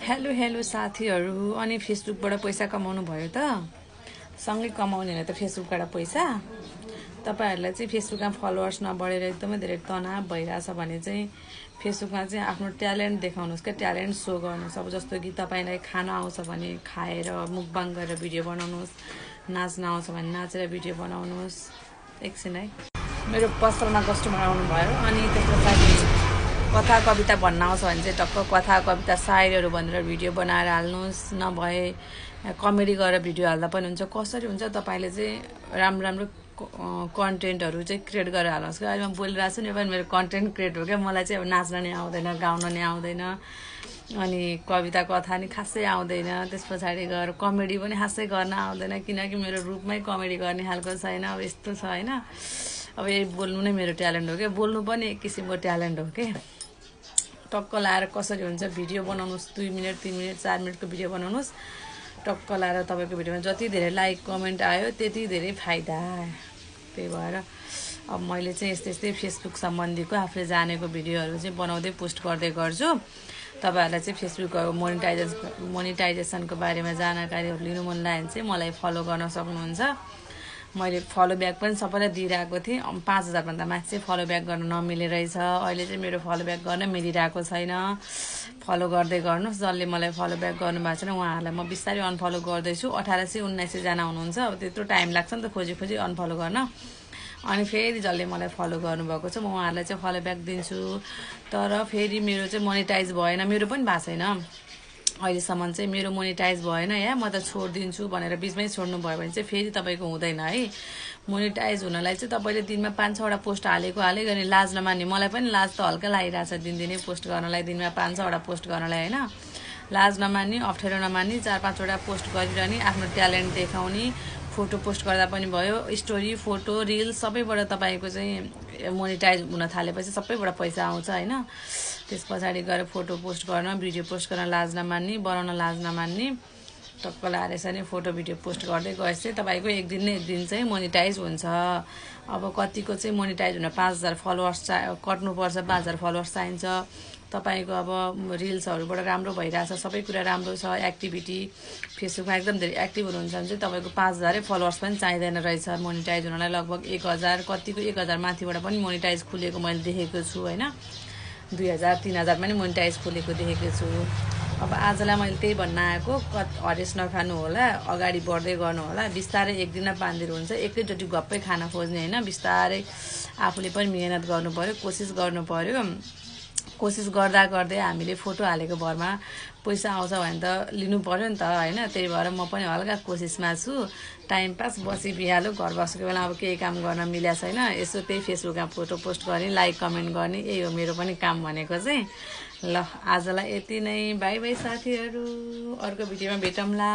hello hello साथीहरू अनि फेसबुकबाट पैसा कमाउनु भयो त सँगै कमाउने हो त फेसबुकबाट पैसा तपाईहरुलाई चाहिँ फेसबुकमा फलोअर्स नबढेर एकदमै धेरै तनाव भइराछ भने चाहिँ फेसबुकमा चाहिँ आफ्नो ट्यालेन्ट देखाउनुस् के ट्यालेन्ट सो गर्नुस् अब जस्तो कि तपाईलाई खाना आउँछ भने खाएर मुकबाङ गरेर भिडियो बनाउनुस् नाच्न आउँछ भने नाचेर भिडियो बनाउनुस् एकछिन है मेरो पसलमा कस्टमर आउनु भयो अनि त्यसपछि कथा कविता भन्न आउँछ भने चाहिँ टक्क कथा कविता सायरीहरु भनेर भिडियो बनाएर हाल्नुस् नभए कमेडी गरेर भिडियो हाल्दा पनि हुन्छ कसरी हुन्छ तपाईले चाहिँ राम्रो कन्टेन्टहरु चाहिँ क्रिएट गरेर हाल्नुस् के अहिले म बोलिरहेछु नि पनि मेरो कन्टेन्ट क्रिएट हो के मलाई चाहिँ अब नाच्न नि आउँदैन गाउन नि आउँदैन अनि कविता कथा नि खासै आउँदैन त्यसपछि गएर कमेडी पनि खासै गर्न आउँदैन किनकि मेरो रुपमै कमेडी गर्ने खालको छैन अब यस्तो छ हैन अब यही बोल्नु नै मेरो ट्यालेन्ट हो के बोल्नु पनि एक किसिमको ट्यालेन्ट हो के टक्क लाएर कसरी हुन्छ भिडियो बनाउनुस् 2 मिनेट 3 मिनेट 4 मिनेटको भिडियो बनाउनुस् टक्क लाएर तपाईको भिडियोमा जति धेरै लाइक कमेन्ट आयो त्यति धेरै फाइदा त्यही भएर अब मैले चाहिँ यस्तै फेसबुक सम्बन्धीको आफूले जानेको भिडियोहरु चाहिँ बनाउँदै पोस्ट गर्दै गर्छु तपाईहरुलाई चाहिँ फेसबुकको मोनेटाइजेसनको बारेमा जानकारीहरु लिनु मन लाग्यो भने चाहिँ मलाई फलो गर्न सक्नुहुन्छ मैले फलो ब्याक पनि सबैलाई दिइराको थिएँ 5000 भन्दा माथि चाहिँ फलो ब्याक गर्न नमिले रहेछ अहिले चाहिँ मेरो फलो ब्याक गर्न मिलिरहेको छैन फलो गर्दै गर्नुस् जसले मलाई फलो ब्याक गर्नु भएको छैन उहाँहरुलाई म बिस्तारै अनफलो गर्दै छु 1800-1900 जना हुनुहुन्छ अब त्यत्रो टाइम लाग्छ नि त खोजी अनफलो गर्न अनि फेरि जसले मलाई फलो गर्नु भएको छ म उहाँहरुलाई चाहिँ फलो ब्याक दिन्छु तर फेरि मेरो चाहिँ मोनेटाइज भएन मेरो पनि भएको छैन अहिलेसम्म चाहिँ मेरो मोनेटाइज भएन या म त छोड्दिन्छु भनेर बीचमै छोड्नु भयो भने चाहिँ फेरि तपाईको हुँदैन है मोनेटाइज हुनलाई चाहिँ तपाईले दिनमा 5-6 वटा पोस्ट हालेको हालै गर्ने लाज नमान्ने मलाई पनि लाज त हल्का लागिरहेछ दिनदिनै पोस्ट गर्नलाई दिनमा 5-6 वटा पोस्ट गर्नलाई हैन लाज नमान्ने अप्ठ्यारो नमान्ने 4-5 वटा पोस्ट गरिरहने आफ्नो ट्यालेन्ट देखाउने फोटो पोस्ट गर्दा पनि भयो स्टोरी फोटो रिल सबैबाट तपाईको चाहिँ मोनेटाइज हुन थालेपछि सबैबाट पैसा आउँछ हैन त्यसपछि गएर फोटो पोस्ट गर्न भिडियो पोस्ट गर्न लाज नमान्ने बनाउन लाज नमान्ने टक्क लाएर चाहिँ फोटो भिडियो पोस्ट गर्दै गएपछि तपाईको एक दिन चाहिँ मोनेटाइज हुन्छ अब कतिको चाहिँ मोनेटाइज हुन 5000 फलोअर्स कट्नु पर्छ 5000 फलोअर्स चाहिन्छ तपाईको अब रिल्सहरुबाट राम्रो भइराछ सबै कुरा राम्रो छ एक्टिभिटी फेसबुकमा एकदम धेरै एक्टिभ हुनुहुन्छ भने चाहिँ तपाईको 5000 फलोअर्स पनि चाहिदैन रहेछ मोनेटाइज हुनलाई लगभग 1000 कतिको 1000 माथिबाट पनि मोनेटाइज खुलेको मैले देखेको छु हैन 2000-3000 पनि मोनेटाइज खुलेको देखेको छु अब आजलाई मैले त्यही भन्न आएको हरेस नखानु होला अगाडि बढ्दै गर्नु होला बिस्तारै एक दिन 5 दिन हुन्छ एकैचोटी गप्पै खाना खोज्ने हैन बिस्तारै आफूले पनि मेहनत गर्नु पर्यो कोसिस गर्नु पर्यो कोसिस गर्दै हामीले फोटो हालेको भरमा पैसा आउँछ भने त लिनु पर्यो नि त हैन त्यही भएर म पनि हल्का कोसिसमा छु टाइम पास बसी बिहालो घर बसेको बेला अब केही काम गर्न मिल्या छैन यसो त्यही फेसबुकमा फोटो पोस्ट गर्ने लाइक कमेन्ट गर्ने यही हो मेरो पनि काम भनेको चाहिँ ल आजलाई यति नै बाइ बाइ साथीहरु अर्को भिडियोमा भेटौँला